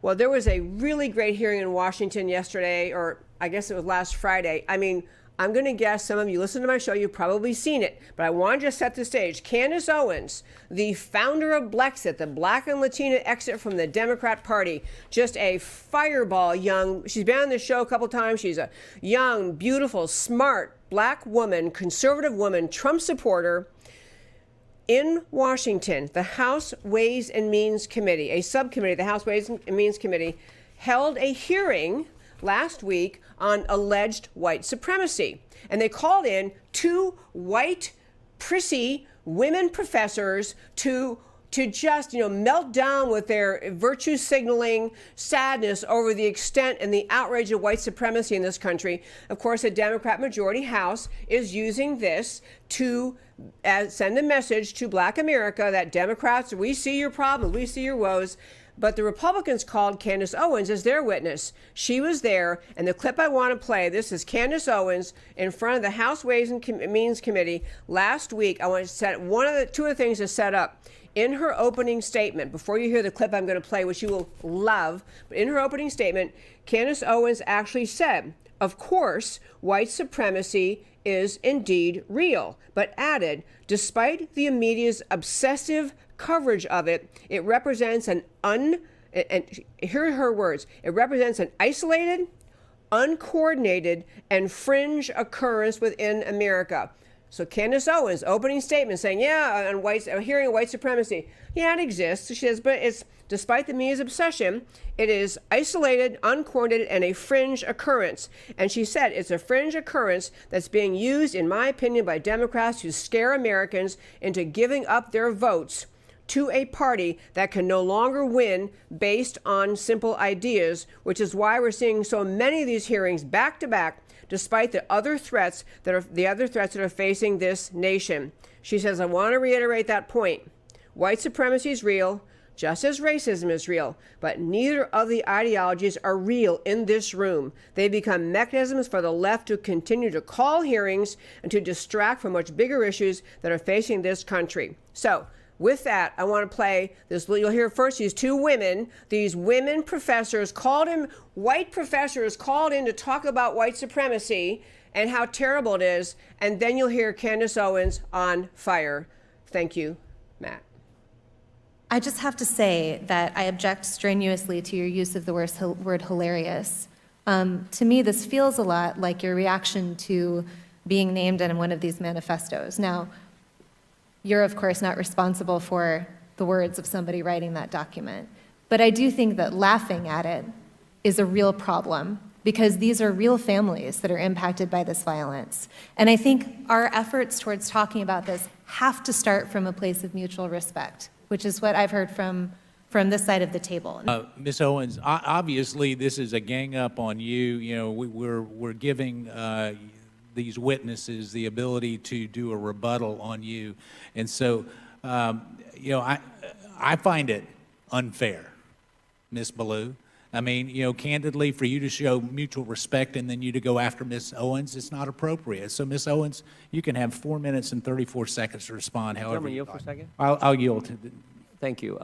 Well, there was a really great hearing in Washington yesterday, or I guess it was last Friday. I mean, I'm going to guess some of you listen to my show, you've probably seen it, but I want to just set the stage. Candace Owens, the founder of Blexit, the Black and Latina exit from the Democrat Party, just a fireball young, she's been on the show a couple times. She's a young, beautiful, smart, black woman, conservative woman, Trump supporter. In Washington, the House Ways and Means Committee, a subcommittee, the House Ways and Means Committee, held a hearing last week on alleged white supremacy. And they called in two white, prissy women professors to just, melt down with their virtue signaling sadness over the extent and the outrage of white supremacy in this country. Of course, a Democrat majority House is using this to send a message to Black America that Democrats, we see your problems, we see your woes. But the Republicans called Candace Owens as their witness. She was there, and the clip I want to play, this is Candace Owens in front of the House Ways and Means Committee last week. I want to set two of the things to set up. In her opening statement, before you hear the clip I'm going to play, which you will love, but in her opening statement, Candace Owens actually said, of course, white supremacy is indeed real, but added, despite the media's obsessive coverage of it, it represents and here are her words, it represents an isolated, uncoordinated, and fringe occurrence within America. So Candace Owens, opening statement saying, yeah, on hearing of white supremacy, yeah, it exists. She says, but it's, despite the media's obsession, it is isolated, uncoordinated, and a fringe occurrence. And she said it's a fringe occurrence that's being used, in my opinion, by Democrats to scare Americans into giving up their votes to a party that can no longer win based on simple ideas, which is why we're seeing so many of these hearings back to back, despite the other threats that are facing this nation. She says, I want to reiterate that point. White supremacy is real, just as racism is real, but neither of the ideologies are real in this room. They become mechanisms for the left to continue to call hearings and to distract from much bigger issues that are facing this country. So, with that, I want to play this. You'll hear first these two women, these women professors white professors called in to talk about white supremacy and how terrible it is. And then you'll hear Candace Owens on fire. Thank you, Matt. I just have to say that I object strenuously to your use of the word hilarious. To me, this feels a lot like your reaction to being named in one of these manifestos. Now, you're, of course, not responsible for the words of somebody writing that document. But I do think that laughing at it is a real problem because these are real families that are impacted by this violence. And I think our efforts towards talking about this have to start from a place of mutual respect, which is what I've heard from this side of the table. Ms. Owens, obviously this is a gang up on you. You know, we're giving these witnesses the ability to do a rebuttal on you. And so, you know, I find it unfair, Ms. Ballou. I mean, you know, candidly, for you to show mutual respect and then you to go after Ms. Owens, it's not appropriate. So, Ms. Owens, you can have 4 minutes and 34 seconds to respond. However, yield for a second. I'll yield to. Thank you.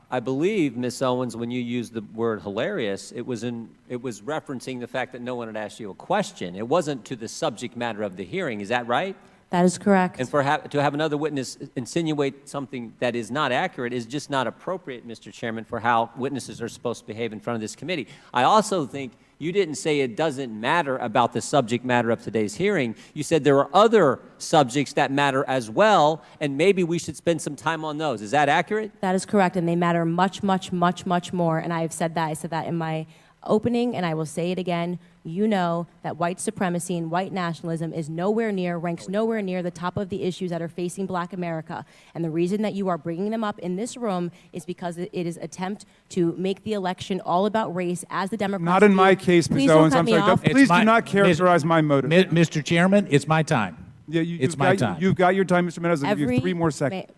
I believe, Ms. Owens, when you used the word hilarious, it was referencing the fact that no one had asked you a question. It wasn't to the subject matter of the hearing. Is that right? That is correct. And to have another witness insinuate something that is not accurate is just not appropriate, Mr. Chairman, for how witnesses are supposed to behave in front of this committee. I also think you didn't say it doesn't matter about the subject matter of today's hearing. You said there are other subjects that matter as well, and maybe we should spend some time on those. Is that accurate? That is correct, and they matter much, much, much, much more. And I've said that. I said that in my opening, and I will say it again. You know that white supremacy and white nationalism is ranks nowhere near the top of the issues that are facing Black America. And the reason that you are bringing them up in this room is because it is attempt to make the election all about race, as the Democrats Not in my case, Ms. Owens. I'm sorry. Please do not characterize my motive. Mr. Chairman, it's my time. Yeah, it's my time. You've got your time, Mr. Meadows. I'll give you 3 more seconds.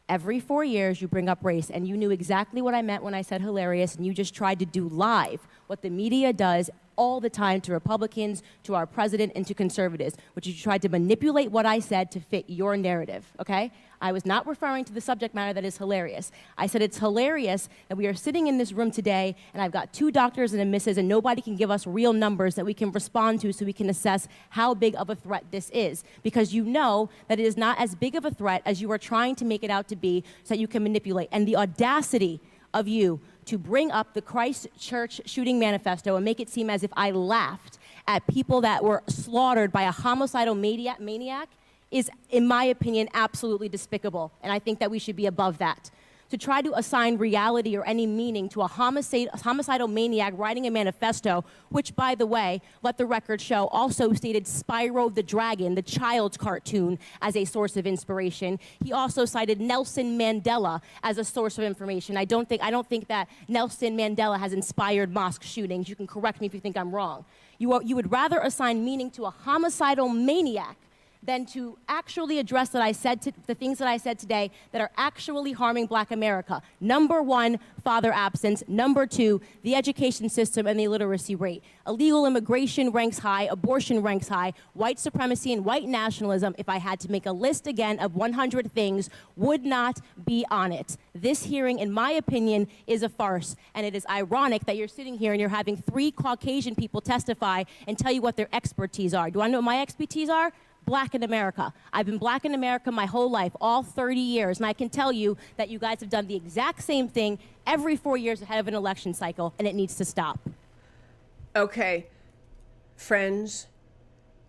Every 4 years, you bring up race, and you knew exactly what I meant when I said hilarious, and you just tried to do live what the media does all the time to Republicans, to our president, and to conservatives, which you tried to manipulate what I said to fit your narrative, okay? I was not referring to the subject matter that is hilarious. I said it's hilarious that we are sitting in this room today and I've got 2 doctors and a missus and nobody can give us real numbers that we can respond to so we can assess how big of a threat this is. Because you know that it is not as big of a threat as you are trying to make it out to be so that you can manipulate. And the audacity of you to bring up the Christchurch shooting manifesto and make it seem as if I laughed at people that were slaughtered by a homicidal maniac is, in my opinion, absolutely despicable. And I think that we should be above that. To try to assign reality or any meaning to a homicidal maniac writing a manifesto, which, by the way, let the record show, also stated Spyro the Dragon, the child's cartoon, as a source of inspiration. He also cited Nelson Mandela as a source of information. I don't think that Nelson Mandela has inspired mosque shootings. You can correct me if you think I'm wrong. You would rather assign meaning to a homicidal maniac than to actually address the things that I said today that are actually harming Black America. Number 1, father absence. Number 2, the education system and the illiteracy rate. Illegal immigration ranks high, abortion ranks high, white supremacy and white nationalism, if I had to make a list again of 100 things, would not be on it. This hearing, in my opinion, is a farce, and it is ironic that you're sitting here and you're having 3 Caucasian people testify and tell you what their expertise are. Do I know what my expertise are? Black in America. I've been Black in America my whole life, all 30 years, and I can tell you that you guys have done the exact same thing every 4 years ahead of an election cycle, and it needs to stop. Okay, friends,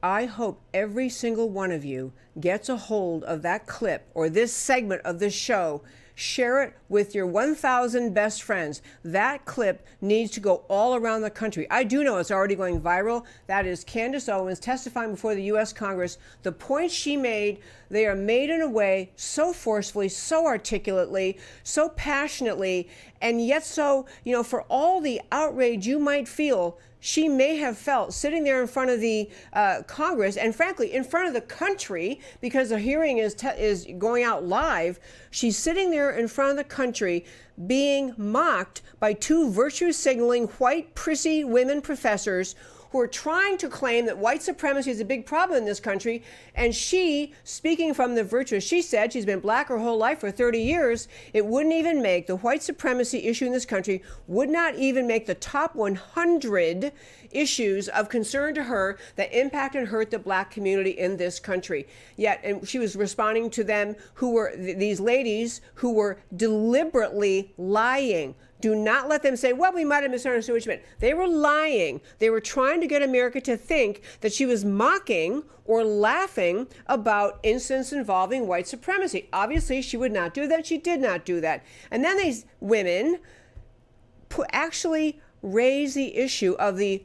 I hope every single one of you gets a hold of that clip or this segment of this show. Share it with your 1,000 best friends. That clip needs to go all around the country. I do know it's already going viral. That is Candace Owens testifying before the U.S. Congress. The points she made, they are made in a way so forcefully, so articulately, so passionately, and yet so, for all the outrage you might feel, she may have felt sitting there in front of the Congress and, frankly, in front of the country, because the hearing is going out live. She's sitting there in front of the country being mocked by 2 virtue-signaling white prissy women professors who are trying to claim that white supremacy is a big problem in this country. And she, speaking from the virtue, she said she's been Black her whole life for 30 years. It wouldn't even make the white supremacy issue in this country, would not even make the top 100 issues of concern to her that impact and hurt the Black community in this country. Yet, and she was responding to them who were these ladies who were deliberately lying. Do not let them say, well, we might have misunderstood what you meant. They were lying. They were trying to get America to think that she was mocking or laughing about incidents involving white supremacy. Obviously, she would not do that. She did not do that. And then these women actually raise the issue of the,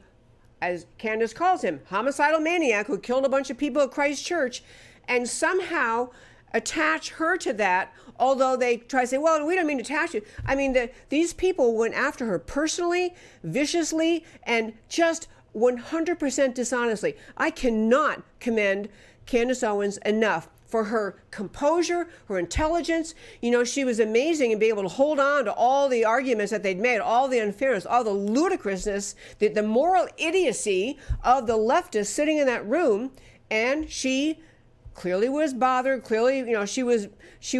as Candace calls him, homicidal maniac who killed a bunch of people at Christchurch, and somehow attach her to that, although they try to say, well, we don't mean to attach you. I mean, these people went after her personally, viciously, and just 100% dishonestly. I cannot commend Candace Owens enough for her composure, her intelligence. She was amazing in being able to hold on to all the arguments that they'd made, all the unfairness, all the ludicrousness, the moral idiocy of the leftists sitting in that room. And she clearly was bothered. Clearly, she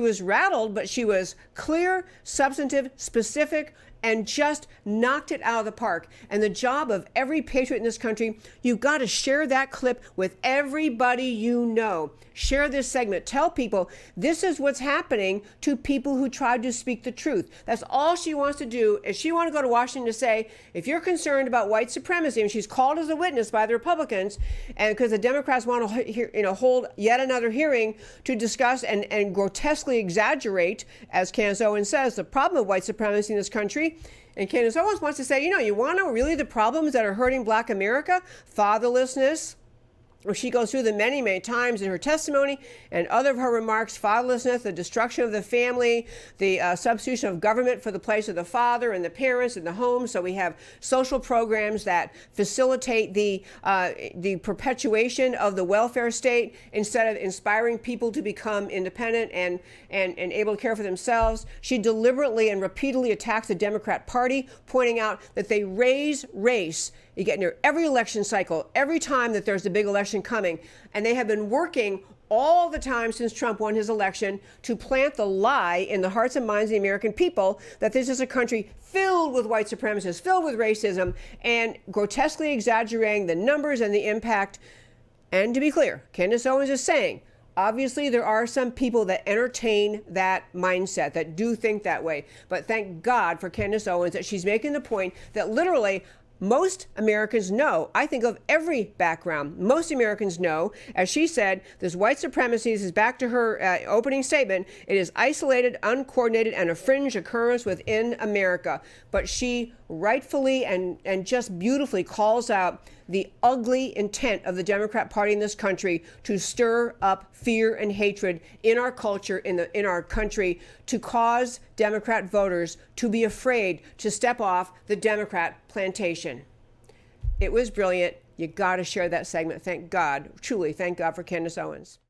was rattled, but she was clear, substantive, specific, and just knocked it out of the park. And the job of every patriot in this country, you've got to share that clip with everybody you know. Share this segment. Tell people this is what's happening to people who tried to speak the truth. That's all she wants to do. Is she want to go to Washington to say, if you're concerned about white supremacy, and she's called as a witness by the Republicans, and because the Democrats want to hold yet another hearing to discuss and grotesquely exaggerate, as Candace Owens says, the problem of white supremacy in this country. And Candace Owens wants to say, you want to know really the problems that are hurting Black America? Fatherlessness, where she goes through them many, many times in her testimony and other of her remarks: fatherlessness, the destruction of the family, the substitution of government for the place of the father and the parents and the home. So we have social programs that facilitate the perpetuation of the welfare state instead of inspiring people to become independent and able to care for themselves. She deliberately and repeatedly attacks the Democrat Party, pointing out that they raise race. You get near every election cycle, every time that there's a big election coming, and they have been working all the time since Trump won his election to plant the lie in the hearts and minds of the American people that this is a country filled with white supremacists, filled with racism, and grotesquely exaggerating the numbers and the impact. And to be clear, Candace Owens is saying, obviously, there are some people that entertain that mindset, that do think that way. But thank God for Candace Owens that she's making the point that literally most Americans know. I think of every background. Most Americans know, as she said, this white supremacy, this is back to her opening statement, it is isolated, uncoordinated, and a fringe occurrence within America. But she rightfully and just beautifully calls out the ugly intent of the Democrat Party in this country to stir up fear and hatred in our culture, in our country, to cause Democrat voters to be afraid to step off the Democrat plantation. It was brilliant. You got to share that segment. Thank God, truly, thank God for Candace Owens.